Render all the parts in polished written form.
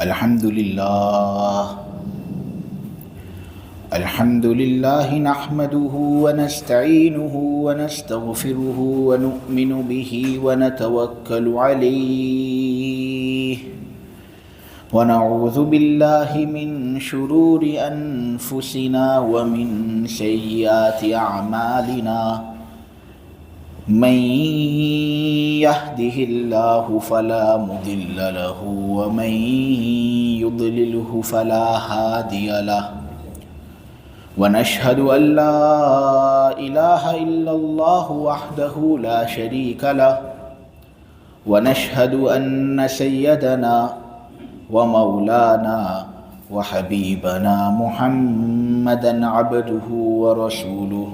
الحمد لله نحمده ونستعينه ونستغفره ونؤمن به ونتوكل عليه ونعوذ بالله من شرور أنفسنا ومن سيئات أعمالنا من يهده الله فلا مضل له ومن يضلله فلا هادي له ونشهد أن لا إله إلا الله وحده لا شريك له ونشهد أن سيدنا ومولانا وحبيبنا محمدا عبده ورسوله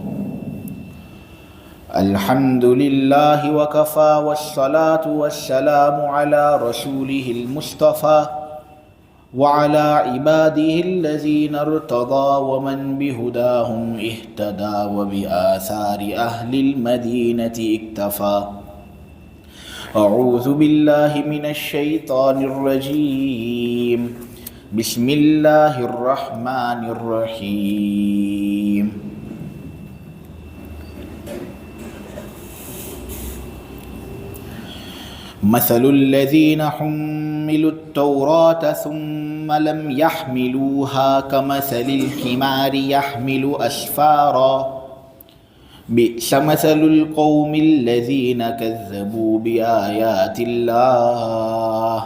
الحمد لله وكفى والصلاة والسلام على رسوله المصطفى وعلى عباده الذين ارتضى ومن بهداهم اهتدى وبآثار أهل المدينة اكتفى أعوذ بالله من الشيطان الرجيم بسم الله الرحمن الرحيم مثل الذين حملوا التوراة ثم لم يحملوها كمثل الحمار يحمل أسفارا بئس مثل القوم الذين كذبوا بآيات الله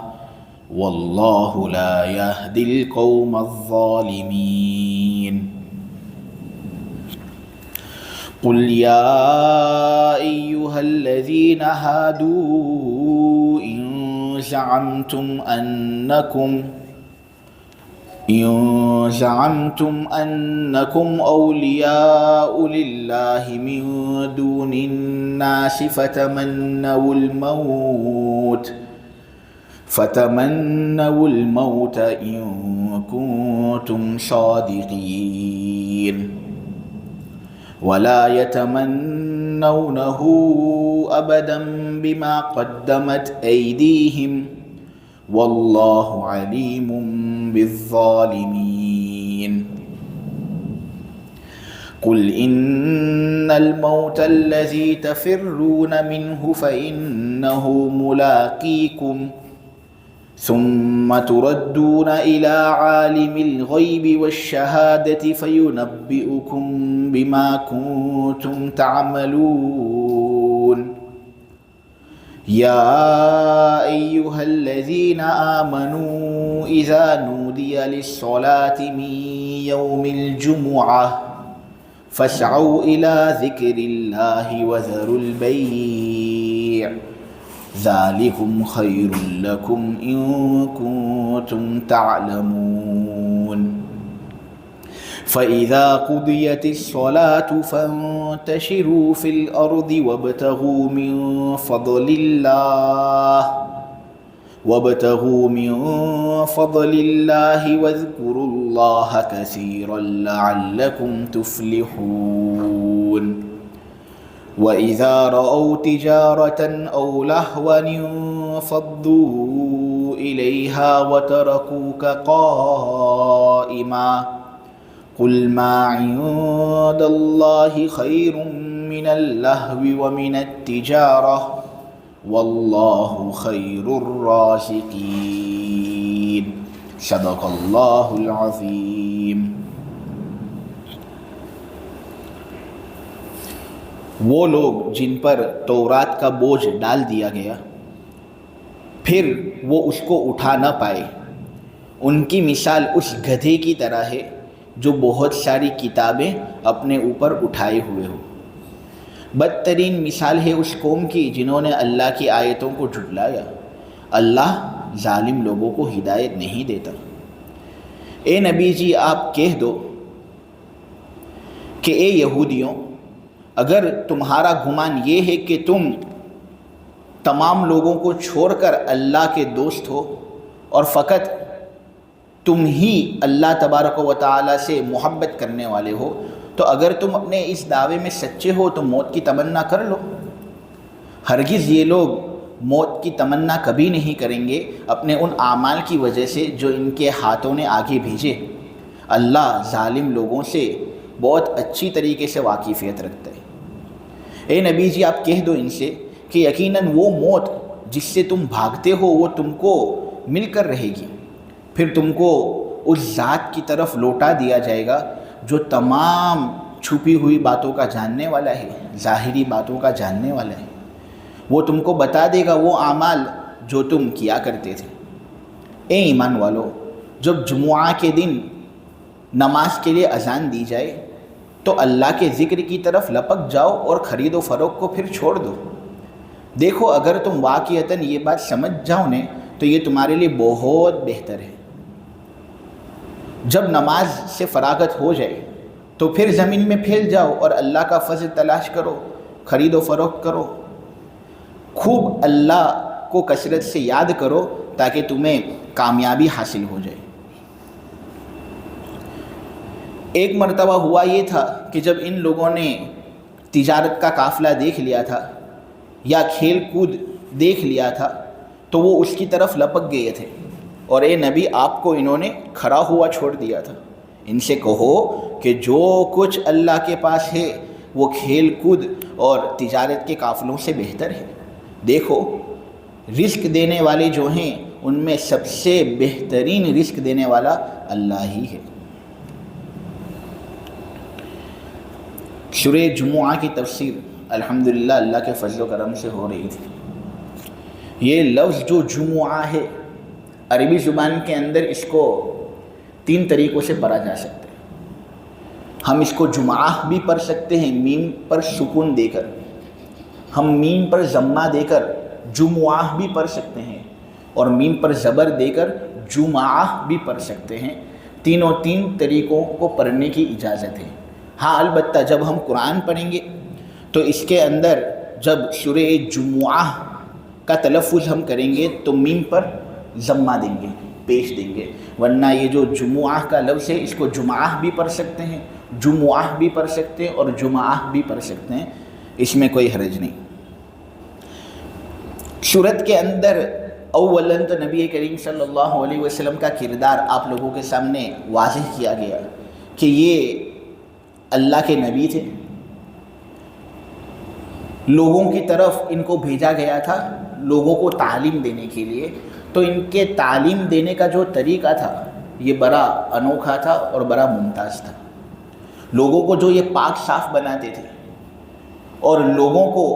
والله لا يهدي القوم الظالمين قل يا أيها الذين هادوا إن زعمتم أنكم أولياء لله من دون الناس فتمنوا الموت إن كنتم صادقين ولا يتمنونه أبدا بما قدمت أيديهم والله عليم بالظالمين قل إن الموت الذي تفرون منه فإنه ملاقيكم ثم تردون إلى عالم الغيب والشهادة فينبئكم بما كنتم تعملون يا أيها الذين آمنوا إذا نودي للصلاة من يوم الجمعة فاسعوا إلى ذكر الله وذروا البيع ذلكم خير لكم إن كنتم تعلمون فإذا قضيت الصلاة فانتشروا في الأرض وابتغوا من فضل الله واذكروا الله كثيرا لعلكم تفلحون وإذا رأوا تجارة أو لهوا انفضوا إليها وتركوك قائما قل ما عند الله خير من اللهو ومن التجارة والله خير الرازقين صدق الله العظيم. وہ لوگ جن پر تورات کا بوجھ ڈال دیا گیا پھر وہ اس کو اٹھا نہ پائے، ان کی مثال اس گدھے کی طرح ہے جو بہت ساری کتابیں اپنے اوپر اٹھائے ہوئے ہو۔ بدترین مثال ہے اس قوم کی جنہوں نے اللہ کی آیتوں کو جھٹلایا۔ اللہ ظالم لوگوں کو ہدایت نہیں دیتا۔ اے نبی جی آپ کہہ دو کہ اے یہودیوں، اگر تمہارا گمان یہ ہے کہ تم تمام لوگوں کو چھوڑ کر اللہ کے دوست ہو اور فقط تم ہی اللہ تبارک و تعالیٰ سے محبت کرنے والے ہو، تو اگر تم اپنے اس دعوے میں سچے ہو تو موت کی تمنا کر لو۔ ہرگز یہ لوگ موت کی تمنا کبھی نہیں کریں گے اپنے ان اعمال کی وجہ سے جو ان کے ہاتھوں نے آگے بھیجے۔ اللہ ظالم لوگوں سے بہت اچھی طریقے سے واقفیت رکھتا ہے۔ اے نبی جی آپ کہہ دو ان سے کہ یقیناً وہ موت جس سے تم بھاگتے ہو وہ تم کو مل کر رہے گی، پھر تم کو اس ذات کی طرف لوٹا دیا جائے گا جو تمام چھپی ہوئی باتوں کا جاننے والا ہے، ظاہری باتوں کا جاننے والا ہے۔ وہ تم کو بتا دے گا وہ اعمال جو تم کیا کرتے تھے۔ اے ایمان والو، جب جمعہ کے دن نماز کے لیے اذان دی جائے تو اللہ کے ذکر کی طرف لپک جاؤ اور خرید و فروخت کو پھر چھوڑ دو۔ دیکھو اگر تم واقعتاً یہ بات سمجھ جاؤ نے تو یہ تمہارے لیے بہت بہتر ہے۔ جب نماز سے فراغت ہو جائے تو پھر زمین میں پھیل جاؤ اور اللہ کا فضل تلاش کرو، خرید و فروخت کرو، خوب اللہ کو کثرت سے یاد کرو تاکہ تمہیں کامیابی حاصل ہو جائے۔ ایک مرتبہ ہوا یہ تھا کہ جب ان لوگوں نے تجارت کا قافلہ دیکھ لیا تھا یا کھیل کود دیکھ لیا تھا تو وہ اس کی طرف لپک گئے تھے، اور اے نبی آپ کو انہوں نے کھڑا ہوا چھوڑ دیا تھا۔ ان سے کہو کہ جو کچھ اللہ کے پاس ہے وہ کھیل کود اور تجارت کے قافلوں سے بہتر ہے۔ دیکھو رزق دینے والے جو ہیں ان میں سب سے بہترین رزق دینے والا اللہ ہی ہے۔ سورہ جمعہ کی تفسیر الحمدللہ اللہ کے فضل و کرم سے ہو رہی تھی۔ یہ لفظ جو جمعہ ہے عربی زبان کے اندر اس کو 3 طریقوں سے پڑھا جا سکتا ہے۔ ہم اس کو جمعہ بھی پڑھ سکتے ہیں میم پر سکون دے کر، ہم میم پر ضمہ دے کر جمعہ بھی پڑھ سکتے ہیں، اور میم پر زبر دے کر جمعہ بھی پڑھ سکتے ہیں۔ تینوں 3 طریقوں کو پڑھنے کی اجازت ہے۔ ہاں البتہ جب ہم قرآن پڑھیں گے تو اس کے اندر جب سورہ جمعہ کا تلفظ ہم کریں گے تو میم پر ضمہ دیں گے، پیش دیں گے، ورنہ یہ جو جمعہ کا لفظ ہے اس کو جمعہ بھی پڑھ سکتے ہیں، جمعہ بھی پڑھ سکتے ہیں اور جمعہ بھی پڑھ سکتے ہیں، اس میں کوئی حرج نہیں۔ سورت کے اندر اولاً تو نبی کریم صلی اللہ علیہ وسلم کا کردار آپ لوگوں کے سامنے واضح کیا گیا کہ یہ اللہ کے نبی تھے، لوگوں کی طرف ان کو بھیجا گیا تھا لوگوں کو تعلیم دینے کے لیے، تو ان کے تعلیم دینے کا جو طریقہ تھا یہ بڑا انوکھا تھا اور بڑا ممتاز تھا۔ لوگوں کو جو یہ پاک صاف بناتے تھے اور لوگوں کو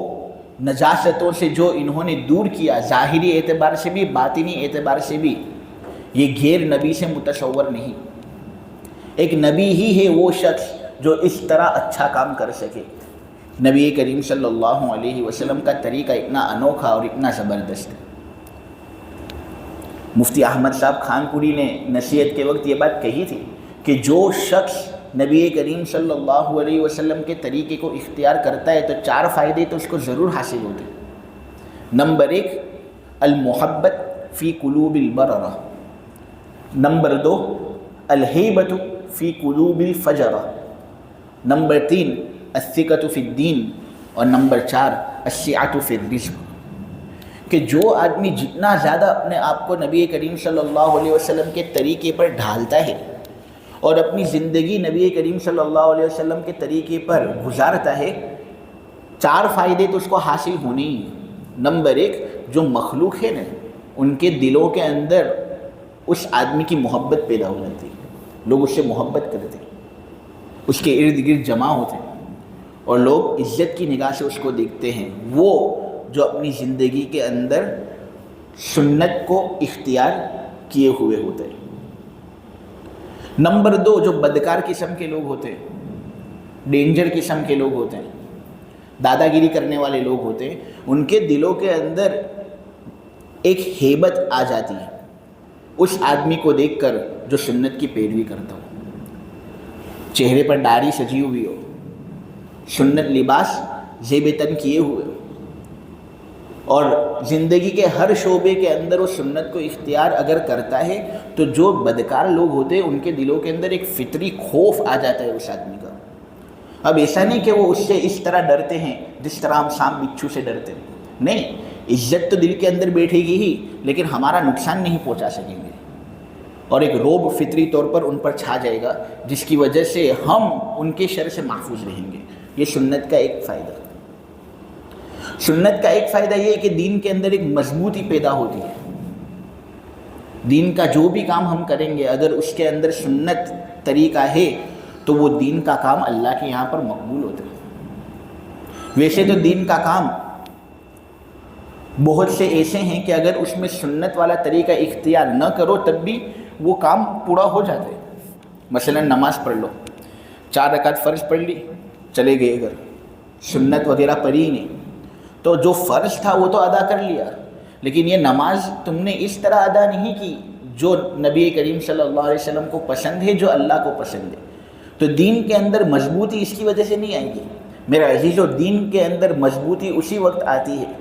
نجاستوں سے جو انہوں نے دور کیا، ظاہری اعتبار سے بھی باطنی اعتبار سے بھی، یہ غیر نبی سے متصور نہیں۔ ایک نبی ہی ہے وہ شخص جو اس طرح اچھا کام کر سکے۔ نبی کریم صلی اللہ علیہ وسلم کا طریقہ اتنا انوکھا اور اتنا زبردست ہے۔ مفتی احمد صاحب خانپوری نے نصیحت کے وقت یہ بات کہی تھی کہ جو شخص نبی کریم صلی اللہ علیہ وسلم کے طریقے کو اختیار کرتا ہے تو 4 فائدے تو اس کو ضرور حاصل ہوتے ہیں۔ نمبر 1 المحبت فی قلوب البررہ، نمبر 2 الہیبت فی قلوب الفجرہ، نمبر 3 الثقۃ فی الدین، اور نمبر 4 السعۃ فی الرزق۔ کہ جو آدمی جتنا زیادہ اپنے آپ کو نبی کریم صلی اللہ علیہ وسلم کے طریقے پر ڈھالتا ہے اور اپنی زندگی نبی کریم صلی اللہ علیہ وسلم کے طریقے پر گزارتا ہے، 4 فائدے تو اس کو حاصل ہونے ہی ہیں۔ نمبر 1 جو مخلوق ہے نا ان کے دلوں کے اندر اس آدمی کی محبت پیدا ہو جاتی ہے، لوگ اس سے محبت کرتے ہیں، اس کے ارد گرد جمع ہوتے ہیں اور لوگ عزت کی نگاہ سے اس کو دیکھتے ہیں، وہ جو اپنی زندگی کے اندر سنت کو اختیار کیے ہوئے ہوتے ہیں۔ نمبر 2 جو بدکار قسم کے لوگ ہوتے ہیں، ڈینجر قسم کے لوگ ہوتے ہیں، دادا گیری کرنے والے لوگ ہوتے ہیں، ان کے دلوں کے اندر ایک ہیبت آ جاتی ہے اس آدمی کو دیکھ کر جو سنت کی پیروی کرتا ہو، چہرے پر داڑھی سجی ہوئی ہو، سنت لباس زیب تن کیے ہوئے ہو، اور زندگی کے ہر شعبے کے اندر وہ سنت کو اختیار اگر کرتا ہے تو جو بدکار لوگ ہوتے ہیں ان کے دلوں کے اندر ایک فطری خوف آ جاتا ہے اس آدمی کا۔ اب ایسا نہیں کہ وہ اس سے اس طرح ڈرتے ہیں جس طرح ہم سانپ بچھو سے ڈرتے ہیں، نہیں، عزت تو دل کے اندر بیٹھے گی ہی، لیکن ہمارا نقصان نہیں پہنچا سکیں گے، اور ایک روب فطری طور پر ان پر چھا جائے گا، جس کی وجہ سے ہم ان کے شر سے محفوظ رہیں گے۔ یہ سنت کا ایک فائدہ۔ سنت کا ایک فائدہ یہ ہے کہ دین کے اندر ایک مضبوطی پیدا ہوتی ہے۔ دین کا جو بھی کام ہم کریں گے، اگر اس کے اندر سنت طریقہ ہے تو وہ دین کا کام اللہ کے یہاں پر مقبول ہوتا ہے۔ ویسے تو دین کا کام بہت سے ایسے ہیں کہ اگر اس میں سنت والا طریقہ اختیار نہ کرو تب بھی وہ کام پورا ہو جاتا ہے۔ مثلا نماز پڑھ لو، 4 رکعت فرض پڑھ لی، چلے گئے گھر، سنت وغیرہ پڑھی ہی نہیں، تو جو فرض تھا وہ تو ادا کر لیا، لیکن یہ نماز تم نے اس طرح ادا نہیں کی جو نبی کریم صلی اللہ علیہ وسلم کو پسند ہے، جو اللہ کو پسند ہے۔ تو دین کے اندر مضبوطی اس کی وجہ سے نہیں آئے گی میرے عزیزو۔ دین کے اندر مضبوطی اسی وقت آتی ہے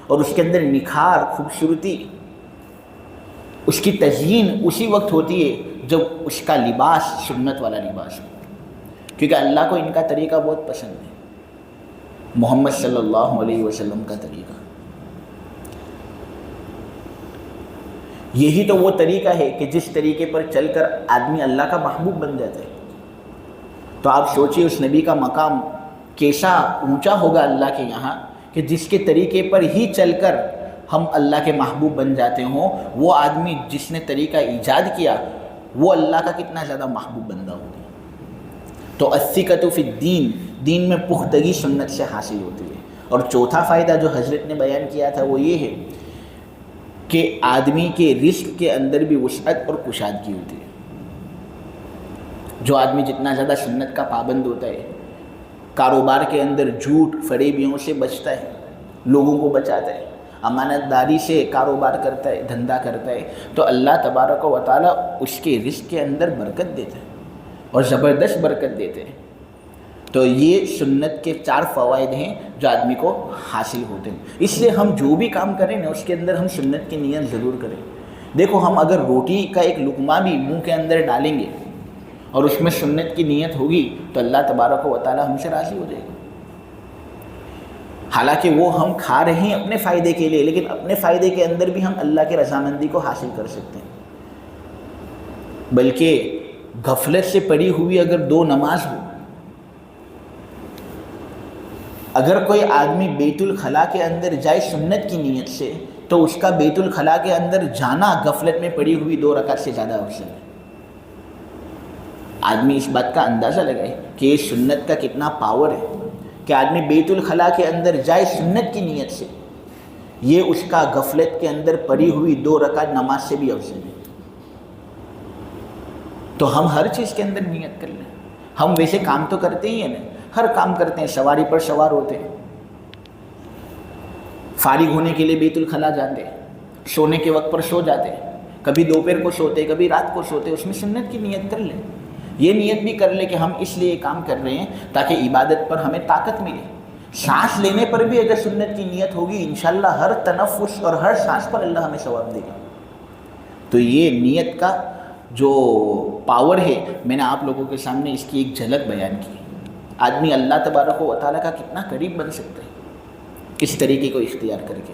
اور اس کے اندر نکھار، خوبصورتی، اس کی تزئین اسی وقت ہوتی ہے جب اس کا لباس سنت والا لباس ہو، کیونکہ اللہ کو ان کا طریقہ بہت پسند ہے، محمد صلی اللہ علیہ وسلم کا طریقہ۔ یہی تو وہ طریقہ ہے کہ جس طریقے پر چل کر آدمی اللہ کا محبوب بن جاتا ہے۔ تو آپ سوچئے اس نبی کا مقام کیسا اونچا ہوگا اللہ کے یہاں، کہ جس کے طریقے پر ہی چل کر ہم اللہ کے محبوب بن جاتے ہوں۔ وہ آدمی جس نے طریقہ ایجاد کیا وہ اللہ کا کتنا زیادہ محبوب بندہ ہوگا۔ تو الثقۃ فی الدین، دین میں پختگی سنت سے حاصل ہوتی ہے۔ اور چوتھا فائدہ جو حضرت نے بیان کیا تھا وہ یہ ہے کہ آدمی کے رزق کے اندر بھی وسعت اور کشادگی ہوتی ہے۔ جو آدمی جتنا زیادہ سنت کا پابند ہوتا ہے، کاروبار کے اندر جھوٹ فریبیوں سے بچتا ہے، لوگوں کو بچاتا ہے، امانت داری سے کاروبار کرتا ہے، دھندا کرتا ہے، تو اللہ تبارک و تعالیٰ اس کے رزق کے اندر برکت دیتا ہے اور زبردست برکت دیتے ہیں۔ تو یہ سنت کے 4 فوائد ہیں جو آدمی کو حاصل ہوتے ہیں۔ اس لیے ہم جو بھی کام کریں نا اس کے اندر ہم سنت کی نیت ضرور کریں۔ دیکھو ہم اگر روٹی کا ایک لقمہ بھی منہ کے اندر ڈالیں گے اور اس میں سنت کی نیت ہوگی تو اللہ تبارک و تعالیٰ ہم سے راضی ہو جائے گا۔ حالانکہ وہ ہم کھا رہے ہیں اپنے فائدے کے لیے، لیکن اپنے فائدے کے اندر بھی ہم اللہ کی رضامندی کو حاصل کر سکتے ہیں۔ بلکہ غفلت سے پڑی ہوئی اگر 2 نماز ہو، اگر کوئی آدمی بیت الخلاء کے اندر جائے سنت کی نیت سے، تو اس کا بیت الخلاء کے اندر جانا غفلت میں پڑی ہوئی 2 رکعت سے زیادہ افضل ہے۔ آدمی اس بات کا اندازہ لگائے کہ یہ سنت کا کتنا پاور ہے کہ آدمی بیت الخلاء کے اندر جائے سنت کی نیت سے، یہ اس کا غفلت کے اندر پڑی ہوئی 2 رکعت نماز سے بھی افضل ہے۔ تو ہم ہر چیز کے اندر نیت کر لیں۔ ہم ویسے کام تو کرتے ہی ہیں نا، ہر کام کرتے ہیں، سواری پر سوار ہوتے ہیں، فارغ ہونے کے لیے بیت الخلاء جاتے ہیں، سونے کے وقت پر سو جاتے ہیں، کبھی دوپہر کو سوتے کبھی رات کو سوتے، اس میں سنت کی نیت کر لیں۔ یہ نیت بھی کر لیں کہ ہم اس لیے کام کر رہے ہیں تاکہ عبادت پر ہمیں طاقت ملے۔ سانس لینے پر بھی اگر سنت کی نیت ہوگی انشاءاللہ ہر تنفس اور ہر سانس پر اللہ ہمیں ثواب دے گا۔ تو یہ نیت کا جو پاور ہے میں نے آپ لوگوں کے سامنے اس کی ایک جھلک بیان کی۔ آدمی اللہ تبارک و تعالیٰ کا کتنا قریب بن سکتا ہے اس طریقے کو اختیار کر کے۔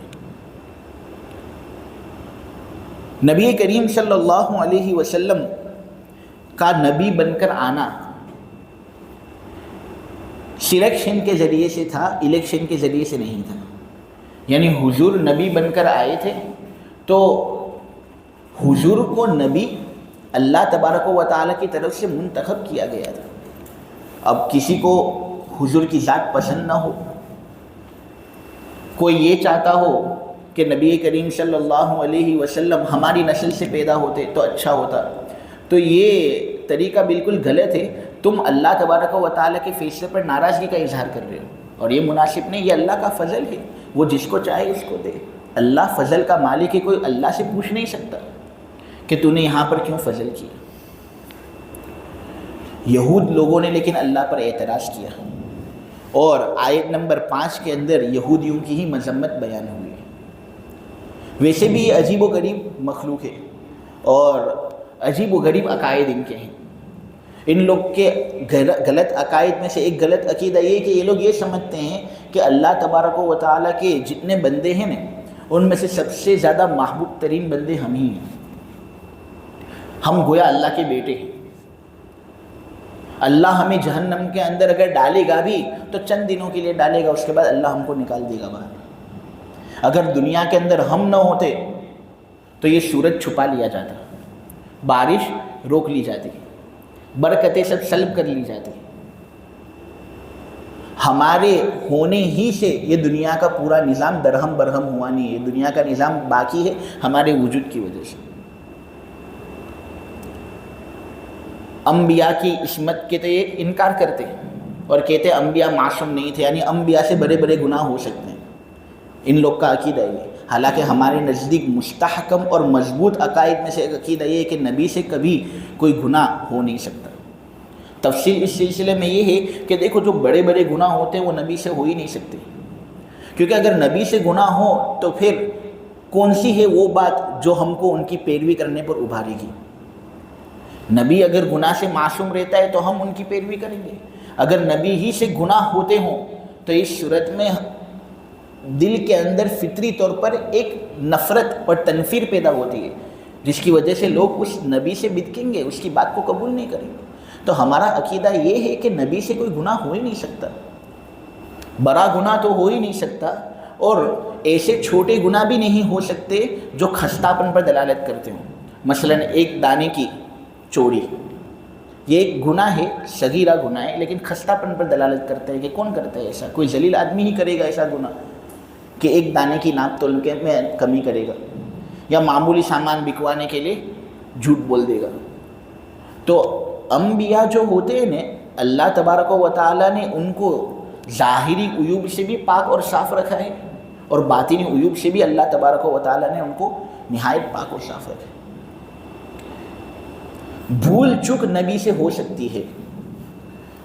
نبی کریم صلی اللہ علیہ وسلم کا نبی بن کر آنا سلیکشن کے ذریعے سے تھا، الیکشن کے ذریعے سے نہیں تھا۔ یعنی حضور نبی بن کر آئے تھے تو حضور کو نبی اللہ تبارک و تعالیٰ کی طرف سے منتخب کیا گیا تھا۔ اب کسی کو حضور کی ذات پسند نہ ہو، کوئی یہ چاہتا ہو کہ نبی کریم صلی اللہ علیہ وسلم ہماری نسل سے پیدا ہوتے تو اچھا ہوتا، تو یہ طریقہ بالکل غلط ہے۔ تم اللہ تبارک و تعالیٰ کے فیصلے پر ناراضگی کا اظہار کر رہے ہو اور یہ مناسب نہیں۔ یہ اللہ کا فضل ہے، وہ جس کو چاہے اس کو دے۔ اللہ فضل کا مالک ہے، کوئی اللہ سے پوچھ نہیں سکتا کہ تو نے یہاں پر کیوں فضل کیا۔ یہود لوگوں نے لیکن اللہ پر اعتراض کیا اور آیت نمبر 5 کے اندر یہودیوں کی ہی مذمت بیان ہوئی ہے۔ ویسے بھی یہ عجیب و غریب مخلوق ہے اور عجیب و غریب عقائد ان کے ہیں۔ ان لوگ کے غلط عقائد میں سے ایک غلط عقیدہ یہ کہ یہ لوگ یہ سمجھتے ہیں کہ اللہ تبارک و تعالیٰ کے جتنے بندے ہیں نا ان میں سے سب سے زیادہ محبوب ترین بندے ہم ہی ہیں. ہم گویا اللہ کے بیٹے ہیں. اللہ ہمیں جہنم کے اندر اگر ڈالے گا بھی تو چند دنوں کے لیے ڈالے گا, اس کے بعد اللہ ہم کو نکال دے گا باہر. اگر دنیا کے اندر ہم نہ ہوتے تو یہ سورج چھپا لیا جاتا, بارش روک لی جاتی, برکتیں سب سلب کر لی جاتی. ہمارے ہونے ہی سے یہ دنیا کا پورا نظام درہم برہم ہوا نہیں ہے. دنیا کا نظام باقی ہے ہمارے وجود کی وجہ سے. انبیاء کی عصمت کے تو یہ انکار کرتے ہیں اور کہتے ہیں انبیاء معصوم نہیں تھے, یعنی انبیاء سے بڑے بڑے گناہ ہو سکتے ہیں. ان لوگ کا عقیدہ یہ. حالانکہ ہمارے نزدیک مستحکم اور مضبوط عقائد میں سے ایک عقیدہ یہ ہے کہ نبی سے کبھی کوئی گناہ ہو نہیں سکتا. تفصیل اس سلسلے میں یہ ہے کہ دیکھو جو بڑے بڑے گناہ ہوتے ہیں وہ نبی سے ہو ہی نہیں سکتے, کیونکہ اگر نبی سے گناہ ہو تو پھر کون سی ہے وہ بات جو ہم کو ان کی پیروی کرنے پر ابھارے گی. نبی اگر گناہ سے معصوم رہتا ہے تو ہم ان کی پیروی کریں گے. اگر نبی ہی سے گناہ ہوتے ہوں تو اس صورت میں دل کے اندر فطری طور پر ایک نفرت اور تنفیر پیدا ہوتی ہے, جس کی وجہ سے لوگ اس نبی سے بدکیں گے, اس کی بات کو قبول نہیں کریں گے. تو ہمارا عقیدہ یہ ہے کہ نبی سے کوئی گناہ ہو ہی نہیں سکتا, بڑا گناہ تو ہو ہی نہیں سکتا, اور ایسے چھوٹے گناہ بھی نہیں ہو سکتے جو خستہ پن پر دلالت کرتے ہوں. مثلا ایک دانے کی چوری, یہ ایک گناہ ہے, صغیرہ گناہ ہے, لیکن خستہ پن پر دلالت کرتا ہے کہ کون کرتا ہے ایسا. کوئی ذلیل آدمی ہی کرے گا ایسا گناہ کہ ایک دانے کی ناپ تول کے میں کمی کرے گا, یا معمولی سامان بکوانے کے لیے جھوٹ بول دے گا. تو انبیاء جو ہوتے ہیں نا, اللہ تبارک و تعالیٰ نے ان کو ظاہری عیوب سے بھی پاک اور صاف رکھا ہے, اور باطنی عیوب سے بھی اللہ تبارک و تعالیٰ نے ان کو نہایت پاک اور صاف رکھا ہے. بھول چک نبی سے ہو سکتی ہے,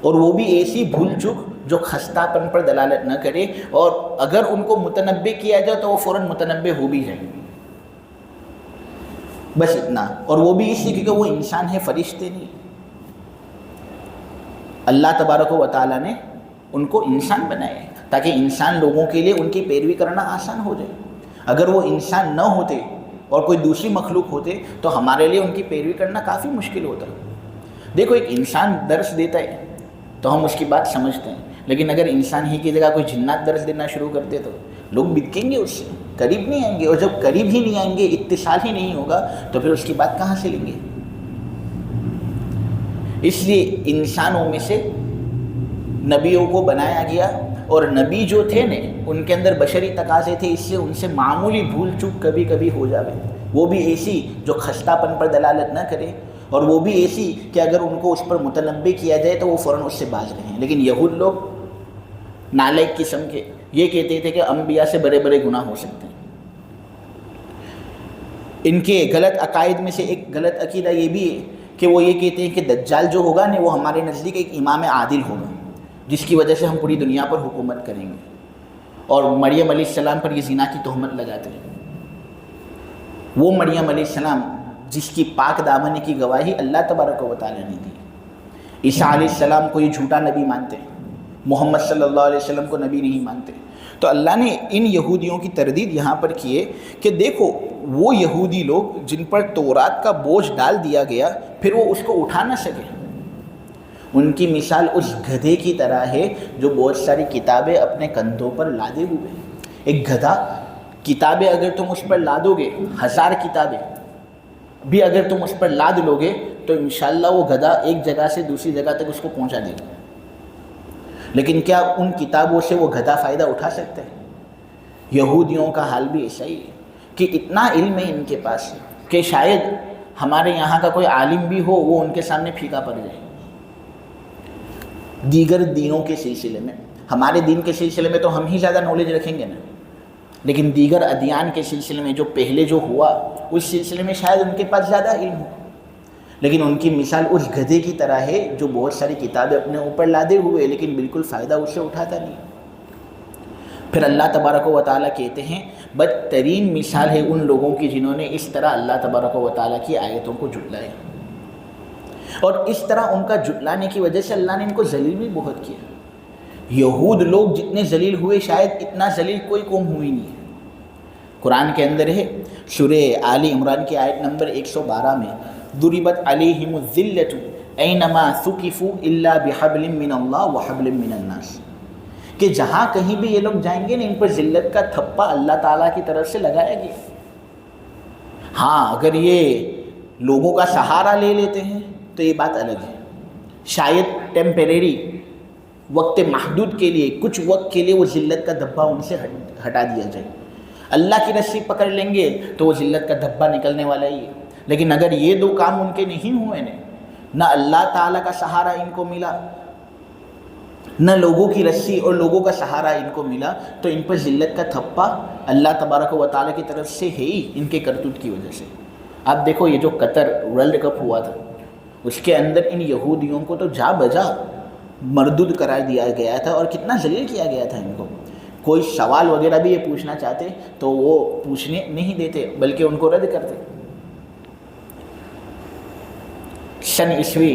اور وہ بھی ایسی بھول چک جو خستہ پن پر دلالت نہ کرے, اور اگر ان کو متنبع کیا جائے تو وہ فوراً متنبع ہو بھی جائیں, بس اتنا. اور وہ بھی اس لیے کیونکہ وہ انسان ہے, فرشتے نہیں. اللہ تبارک و تعالیٰ نے ان کو انسان بنایا ہے تاکہ انسان لوگوں کے لیے ان کی پیروی کرنا آسان ہو جائے. اگر وہ انسان نہ ہوتے اور کوئی دوسری مخلوق ہوتے تو ہمارے لیے ان کی پیروی کرنا کافی مشکل ہوتا. دیکھو ایک انسان درس دیتا ہے تو ہم اس کی بات سمجھتے ہیں, لیکن اگر انسان ہی کی جگہ کوئی جنات درس دینا شروع کرتے تو لوگ بدکیں گے, اس سے قریب نہیں آئیں گے, اور جب قریب ہی نہیں آئیں گے, اتصال ہی نہیں ہوگا, تو پھر اس کی بات کہاں سے لیں گے. اس لیے انسانوں میں سے نبیوں کو بنایا گیا, اور نبی جو تھے نا ان کے اندر بشری تقاضے تھے, اس سے ان سے معمولی بھول چوک کبھی کبھی ہو جاوے, وہ بھی ایسی جو خستہ پن پر دلالت نہ کرے, اور وہ بھی ایسی کہ اگر ان کو اس پر متنبع کیا جائے تو وہ فوراً اس سے باز رہیں. لیکن یہود لوگ نالائق قسم کے یہ کہتے تھے کہ انبیاء سے بڑے بڑے گناہ ہو سکتے ہیں. ان کے غلط عقائد میں سے ایک غلط عقیدہ یہ بھی ہے کہ وہ یہ کہتے ہیں کہ دجال جو ہوگا نا وہ ہمارے نزدیک ایک امام عادل ہوگا, جس کی وجہ سے ہم پوری دنیا پر حکومت کریں گے. اور مریم علیہ السلام پر یہ زنا کی تہمت لگاتے ہیں. وہ مریم علیہ السلام جس کی پاک دامنی کی گواہی اللہ تبارک و تعالیٰ نے دی. عیسیٰ علیہ السلام کو یہ جھوٹا نبی مانتے ہیں, محمد صلی اللہ علیہ وسلم کو نبی نہیں مانتے. تو اللہ نے ان یہودیوں کی تردید یہاں پر کی ہے کہ دیکھو وہ یہودی لوگ جن پر تورات کا بوجھ ڈال دیا گیا پھر وہ اس کو اٹھا نہ سکے, ان کی مثال اس گدھے کی طرح ہے جو بہت ساری کتابیں اپنے کندھوں پر لادے ہوئے. ایک گدھا, کتابیں اگر تم اس پر لادو گے, 1000 کتابیں بھی اگر تم اس پر لاد لو گے تو انشاءاللہ وہ گدھا ایک جگہ سے دوسری جگہ تک اس کو پہنچا دے گا. لیکن کیا ان کتابوں سے وہ گدھا فائدہ اٹھا سکتے ہیں؟ یہودیوں کا حال بھی ایسا ہی ہے کہ اتنا علم ہے ان کے پاس کہ شاید ہمارے یہاں کا کوئی عالم بھی ہو وہ ان کے سامنے پھیکا پڑ جائے. دیگر دینوں کے سلسلے میں, ہمارے دین کے سلسلے میں تو ہم ہی زیادہ نالج رکھیں گے نا, لیکن دیگر ادیان کے سلسلے میں جو پہلے جو ہوا اس سلسلے میں شاید ان کے پاس زیادہ علم ہو. لیکن ان کی مثال اس گدھے کی طرح ہے جو بہت ساری کتابیں اپنے اوپر لادے ہوئے لیکن بالکل فائدہ اس سے اٹھاتا نہیں. پھر اللہ تبارک و تعالیٰ کہتے ہیں بدترین مثال ہے ان لوگوں کی جنہوں نے اس طرح اللہ تبارک و تعالیٰ کی آیتوں کو جھٹلایا, اور اس طرح ان کا جھٹلانے کی وجہ سے اللہ نے ان کو ذلیل بھی بہت کیا. یہود لوگ جتنے ذلیل ہوئے شاید اتنا ذلیل کوئی قوم ہوئی نہیں ہے. قرآن کے اندر ہے سورہ آل عمران کی آیت نمبر 112 میں ضربت علیہم الذلۃ اینما ثقفوا الا بحبل من اللہ وحبل من الناس، کہ جہاں کہیں بھی یہ لوگ جائیں گے نا ان پر ذلت کا تھپا اللہ تعالیٰ کی طرف سے لگایا گیا۔ ہاں اگر یہ لوگوں کا سہارا لے لیتے ہیں تو یہ بات الگ ہے، شاید ٹیمپریری وقت محدود کے لیے، کچھ وقت کے لیے وہ ذلت کا دھبا ان سے ہٹا دیا جائے، اللہ کی رسی پکڑ لیں گے تو وہ ذلت کا دھبا نکلنے والا ہی ہے۔ لیکن اگر یہ دو کام ان کے نہیں ہوئے نہ اللہ تعالیٰ کا سہارا ان کو ملا، نہ لوگوں کی رسی اور لوگوں کا سہارا ان کو ملا، تو ان پر ذلت کا تھپا اللہ تبارک و تعالیٰ کی طرف سے ہے ہی، ان کے کرتوت کی وجہ سے۔ آپ دیکھو یہ جو قطر ورلڈ کپ ہوا تھا اس کے اندر ان یہودیوں کو تو جا بجا مردود قرار دیا گیا تھا اور کتنا ذلیل کیا گیا تھا ان کو۔ کوئی سوال وغیرہ بھی یہ پوچھنا چاہتے تو وہ پوچھنے نہیں دیتے بلکہ ان کو رد کرتے۔ سن عیسوی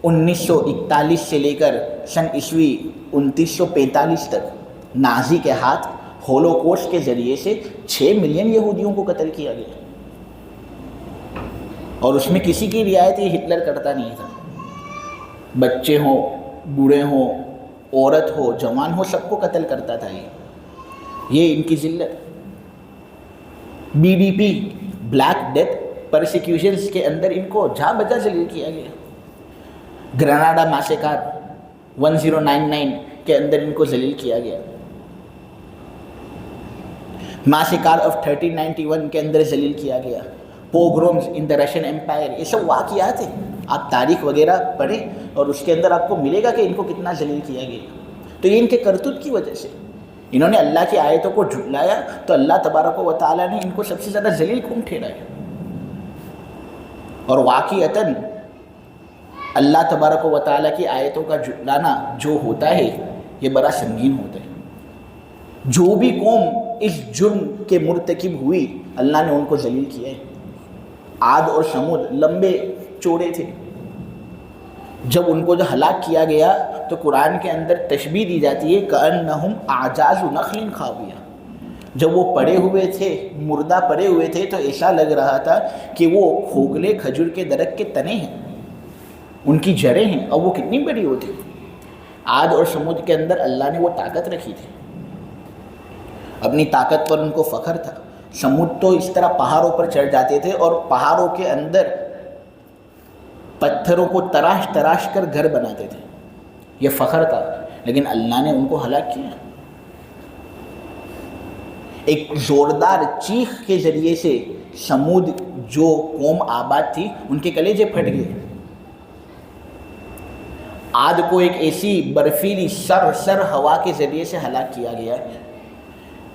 1941 سے لے کر سن عیسوی 2945 تک نازی کے ہاتھ ہولوکوسٹ کے ذریعے سے 6 ملین یہودیوں کو قتل کیا گیا، اور اس میں کسی کی رعایت یہ ہٹلر کرتا نہیں تھا۔ بچے ہوں، بوڑھے ہوں، عورت ہو، جوان ہو، سب کو قتل کرتا تھا یہ ان کی ذلت۔ BDP بلیک ڈیتھ پرسیکیوشنز کے اندر ان کو جا بجا ذلیل کیا گیا۔ گرناڈا ماسیکار 1099 کے اندر ان کو ذلیل کیا گیا۔ ماسیکار آف 1391 کے اندر ذلیل کیا گیا۔ پوگرومز ان دا رشین امپائر، یہ سب واقعات ہیں، آپ تاریخ وغیرہ پڑھیں اور اس کے اندر آپ کو ملے گا کہ ان کو کتنا ذلیل کیا گیا۔ تو یہ ان کے کرتوت کی وجہ سے، انہوں نے اللہ کی آیتوں کو جھٹلایا تو اللہ تبارک و تعالیٰ نے ان کو سب سے زیادہ ذلیل کیوں ٹھہرایا۔ اور واقعتاً اللہ تبارک و تعالیٰ کی آیتوں کا جھٹلانا جو ہوتا ہے یہ بڑا سنگین ہوتا ہے۔ جو بھی قوم اس جرم کے مرتکب ہوئی اللہ نے ان کو ذلیل کیا ہے۔ عاد اور سمود لمبے چوڑے تھے، جب ان کو جو ہلاک کیا گیا تو قرآن کے اندر تشبیہ دی جاتی ہے کأنہم اعجاز نخل خاویہ، جب وہ پڑے ہوئے تھے، مردہ پڑے ہوئے تھے تو ایسا لگ رہا تھا کہ وہ کھوکھلے کھجور کے درخت کے تنے ہیں، ان کی جڑیں ہیں، اور وہ کتنی بڑی ہوتی۔ عاد اور سمود کے اندر اللہ نے وہ طاقت رکھی تھی، اپنی طاقت پر ان کو فخر تھا۔ سمود تو اس طرح پہاڑوں پر چڑھ جاتے تھے اور پہاڑوں کے اندر پتھروں کو تراش تراش کر گھر بناتے تھے، یہ فخر تھا، لیکن اللہ نے ان کو ہلاک کیا۔ ایک زوردار چیخ کے ذریعے سے سمود جو قوم آباد تھی ان کے کلیجے پھٹ گئے۔ عاد کو ایک ایسی برفیلی سر ہوا کے ذریعے سے ہلاک کیا گیا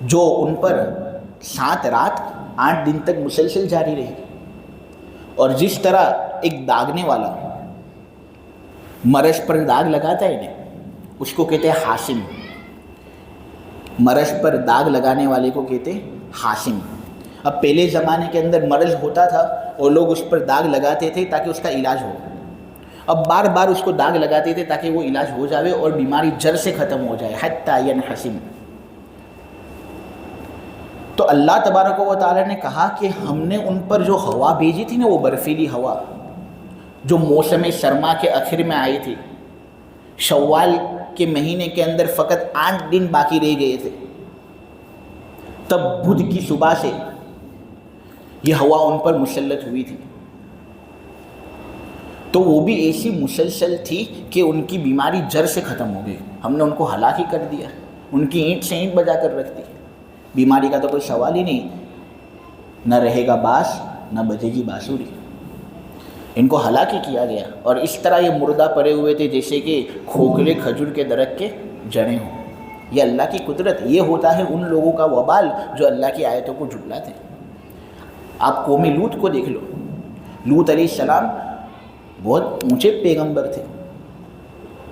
جو ان پر 7 رات 8 دن تک مسلسل جاری رہی۔ اور جس طرح ایک داغنے والا مرض پر داغ لگاتا ہے نا، اس کو کہتے ہیں حاسم، مرض پر داغ لگانے والے کو کہتے ہیں حاسم۔ اب پہلے زمانے کے اندر مرض ہوتا تھا اور لوگ اس پر داغ لگاتے تھے تاکہ اس کا علاج ہو، اب بار بار اس کو داغ لگاتے تھے تاکہ وہ علاج ہو جاوے اور بیماری جڑ سے ختم ہو جائے، حتی ینحسم۔ تو اللہ تبارک و تعالیٰ نے کہا کہ ہم نے ان پر جو ہوا بھیجی تھی نا، وہ برفیلی ہوا جو موسم سرما کے آخر میں آئی تھی، شوال کے مہینے کے اندر فقط 8 دن باقی رہ گئے تھے، تب بدھ کی صبح سے یہ ہوا ان پر مسلط ہوئی تھی، تو وہ بھی ایسی مسلسل تھی کہ ان کی بیماری جڑ سے ختم ہو گئی۔ ہم نے ان کو ہلاک ہی کر دیا، ان کی اینٹ سے اینٹ بجا کر رکھ دی، بیماری کا تو کوئی سوال ہی نہیں، نہ رہے گا باس نہ بجے گی بانسری، ان کو ہلاک ہی کیا گیا۔ اور اس طرح یہ مردہ پڑے ہوئے تھے جیسے کہ کھوکھلے کھجور کے درخت کے جڑیں ہوں۔ یہ اللہ کی قدرت، یہ ہوتا ہے ان لوگوں کا وبال جو اللہ کی آیتوں کو جھٹلاتے ہیں۔ آپ قوم لوط کو دیکھ لو، لوط علیہ السلام بہت اونچے پیغمبر تھے،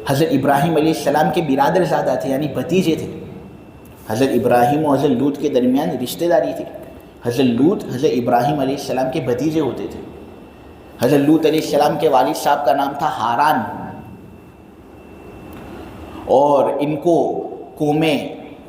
حضرت ابراہیم علیہ السلام کے برادر زادہ تھے، یعنی بھتیجے تھے۔ حضرت ابراہیم اور حضرت لوط کے درمیان رشتہ داری تھی، حضرت لوط حضرت ابراہیم علیہ السلام کے بھتیجے ہوتے تھے۔ حضرت لوط علیہ السلام کے والد صاحب کا نام تھا ہاران، اور ان کو قوم